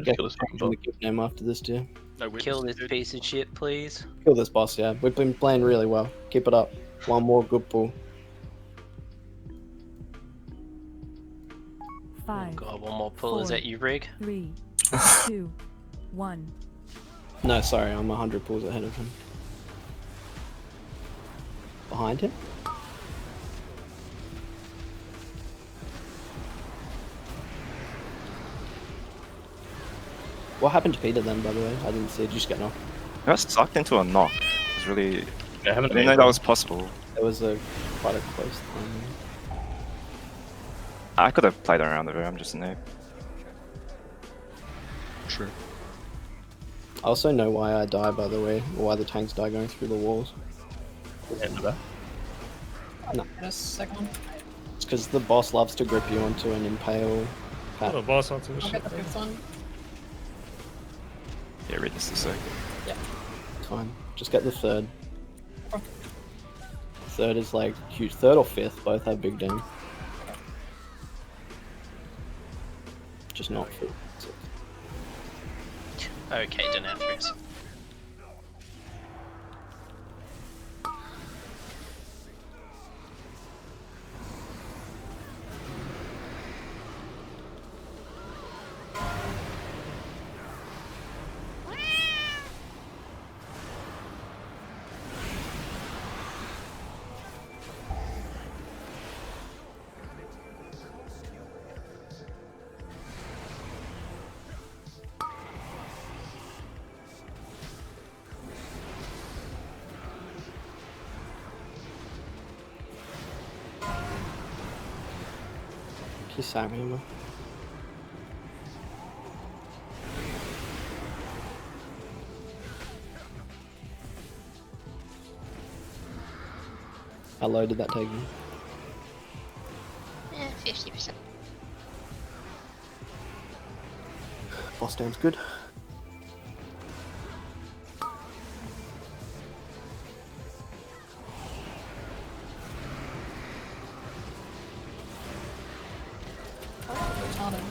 just kill this fucking the good name after this, too. No Kill witnesses, this dude. piece of shit, please. Kill this boss, yeah. We've been playing really well. Keep it up. One more good pull. Oh 5, god, one more pull. Is 4, that you, Rig? 3, 2, 1. No, sorry, I'm 100 pulls ahead of him. Behind him? What happened to Peter then, by the way? I didn't see it. Did you just get knocked? I got sucked into a knock. It was really. Yeah, I haven't didn't know that was possible. There was quite a close time. I could have played around with it. I'm just a noob. True. I also know why I die, by the way, or why the tanks die going through the walls. Yeah, in the back. No, Get a second one. it's because the boss loves to grip you onto an impale. Oh, the boss onto the I'll ship. get the fifth one. Yeah, read this a sec. Fine. Just get the third. Okay. Third is like huge. Third or fifth, both have big dam. Just not fifth. Okay, Denathrius. He's sagging him. How low did that take you? 50%. Boss dam's good. Retarded.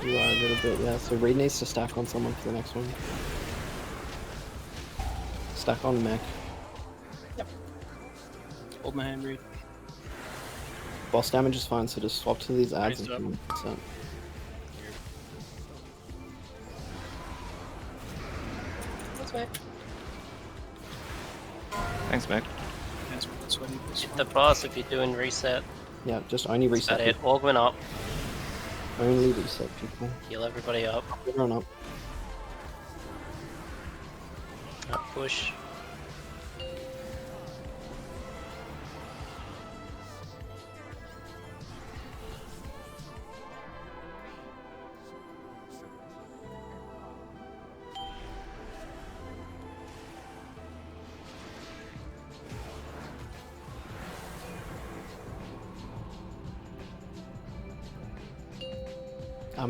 You are a little bit, yeah. So Reed needs to stack on someone for the next one. Stack on mech. Hold my hand, Reed. Boss damage is fine, so just swap to these ads Nice and job. so. This way. Thanks, Mac. That's sweaty. Hit the boss if you're doing reset. Yeah, just only Is that reset. it? Augment up. Only reset people. Heal everybody up. Everyone up. Up push.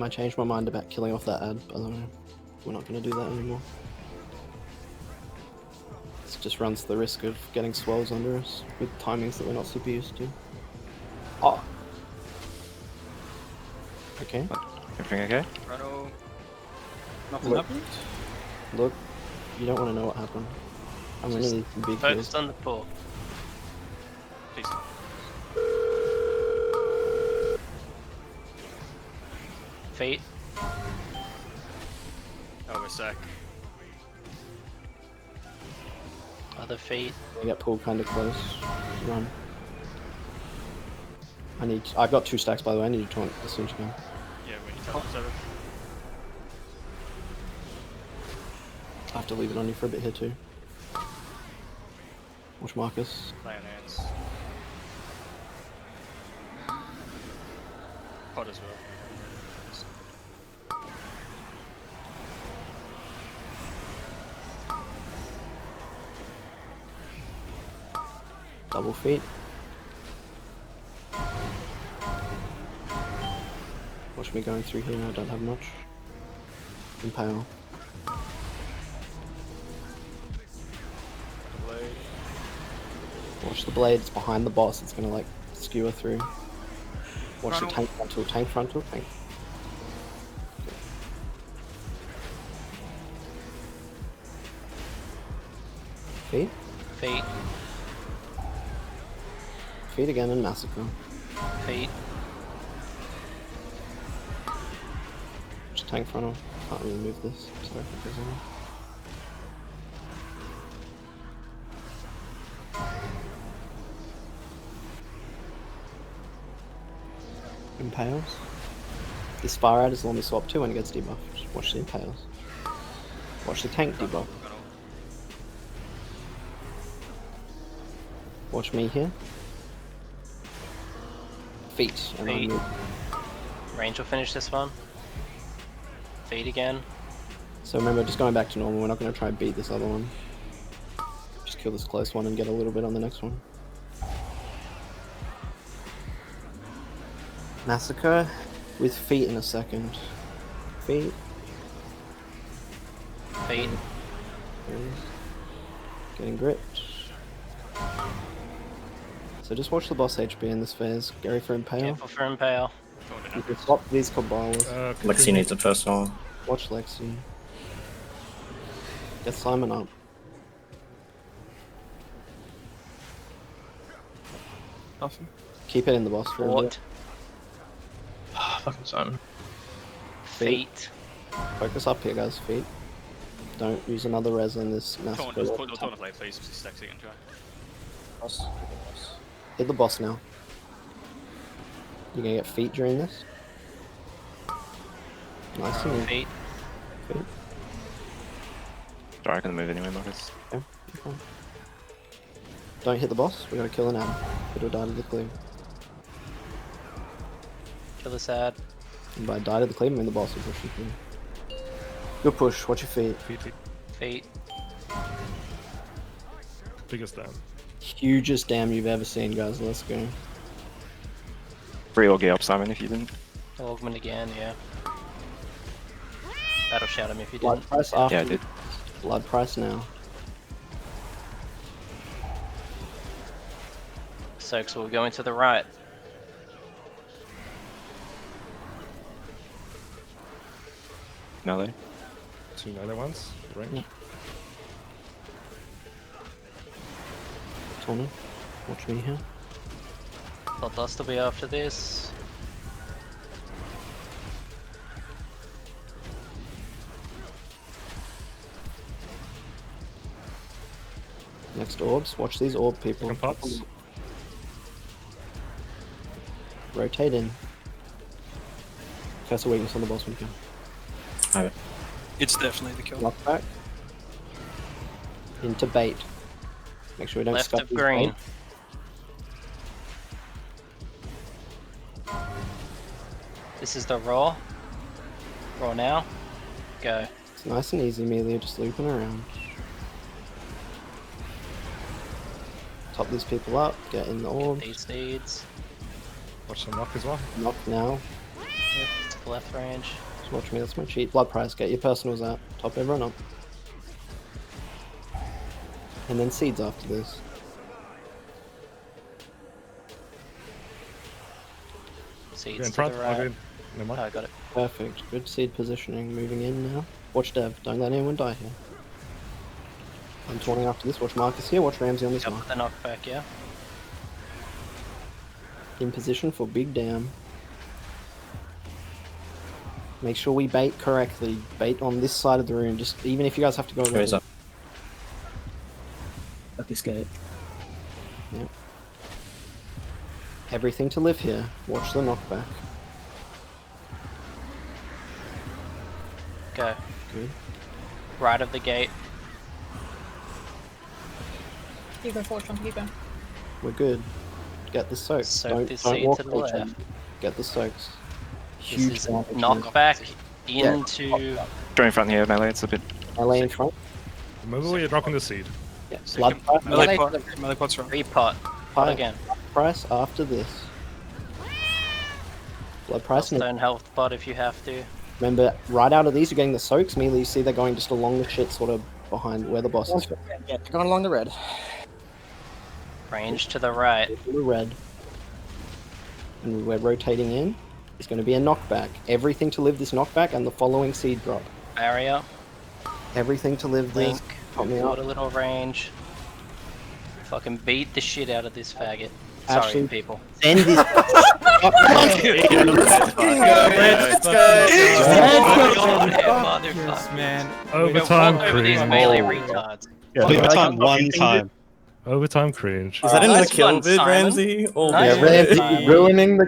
I changed my mind about killing off that ad, by the way. We're not going to do that anymore. It just runs the risk of getting swells under us with timings that we're not super used to. Oh! Okay, Everything okay? Rano. Nothing Look. happened? look, you don't want to know what happened. I'm going to need some big Focus kills. on the pull. Please. Feet. Oh, we're sack. Other feet. I get pulled kind of close. Run. I've got 2 stacks, by the way. I need to taunt as soon as you can. Yeah, when you tell us over. I have to leave it on you for a bit here too. Watch Marcus. Play on hands. Pot as well. Double feet. Watch me going through here, I don't have much. Impale. Blade. Watch the blade, it's behind the boss, it's gonna like skewer through. Watch the Frontal. tank frontal, tank frontal, tank. Feet. Feet. Feet again and massacre. Feet. Just tank frontal. Can't really move this. Sorry if it goes on. Impales. The Sire is the one we swap to when it gets debuffed. Watch the Impales. Watch the tank debuff. Watch me here. Feet. And I Feet. move. Range will finish this one. Feet again. So remember, just going back to normal, we're not going to try and beat this other one. Just kill this close one and get a little bit on the next one. Massacre with feet in a second. Feet. Feet. There it is. Getting gripped. So just watch the boss HP in this phase. Gary for Impale. Careful for Impale. You can swap these Cabals. Lexi needs the first one. Watch Lexi. Get Simon up. Nothing. Keep it in the boss for a bit. Fort. Fucking Simon. Feet. Focus up here, guys. Feet. Don't use another res in this Don't massacre. play, please. Just Lexi can try. Boss. Hit the boss now. You're gonna get feet during this. Nice and Feet. feet. Sorry, I can move anyway, Marcus. Okay. Okay. Don't hit the boss. We gotta kill an ad. It'll die to the cleave. Kill the sad. And by die to the cleave, I mean the boss will push you through. Good push. Watch your feet. Feet. Biggest damn. Hugest dam you've ever seen, guys. Let's go. Free or get up, Simon, if you didn't. Augment again, yeah. Battle shout him if you Blood didn't. price after. Yeah, I did. Blood price now. Soaks will go into the right. Melee. 2 melee ones. Range. Yeah. Tony, watch me here. Bloodlust will be after this. Next orbs. Watch these orb people. Second pots. Rotate in. Cast a weakness on the boss when you can. Have it. It's definitely the kill. Lock back. Into bait. Make sure we don't Left scuff of these green. bait. This is the raw. Raw now. Go. It's nice and easy, Amelia, just looping around. Top these people up, get in the orb. These seeds. Watch some knock as well. Knock now. Yep, to the left range. Just watch me, that's my cheat. Blood price, get your personals out. Top everyone up. And then seeds after this. Seeds Go in to front. the I'll go right. in. Never Oh, mind. I got it. Perfect. Good seed positioning. Moving in now. Watch Dev. Don't let anyone die here. I'm 20 after this. Watch Marcus here. Watch Ramsey on this Got one. the knockback, yeah. In position for big dam. Make sure we bait correctly. Bait on this side of the room. Just even if you guys have to go. Raise up. At this gate. Yep. Everything to live here. Watch the knockback. Go. Good. Right of the gate. You go forward, John. You go. We're good. Get the soaks. Soak this don't seed walk to the each other. left. Get the soaks. This Huge is damage. knockback Yeah. into. Go in front here, melee. It's a bit. LA in front. Remember where you're dropping the seed. Yeah. Blood price. Melee pot. Melee pot's wrong. Repot. Pot again. Price after this. Blood price. And Stone health pot if you have to. remember, right out of these, you're getting the soaks. Immediately, you see they're going just along the shit, sort of behind where the boss is. Yeah, they're going along the red. Range to the right. To the red. And we're rotating in. It's going to be a knockback. Everything to live this knockback and the following seed drop. Barrier. Everything to live this. Link. Help me Forward out. a little range. Fucking beat the shit out of this faggot. Sorry, Actually- people. Send this. Let's go. Motherfucker. Man. Overtime Walk over these cringe. melee retards. Yeah, Overtime one time. Overtime cringe. Is that in the Nice kill one, vid, Simon. Ramsey? Oh, Nice man. one, Ramsey Simon. ruining the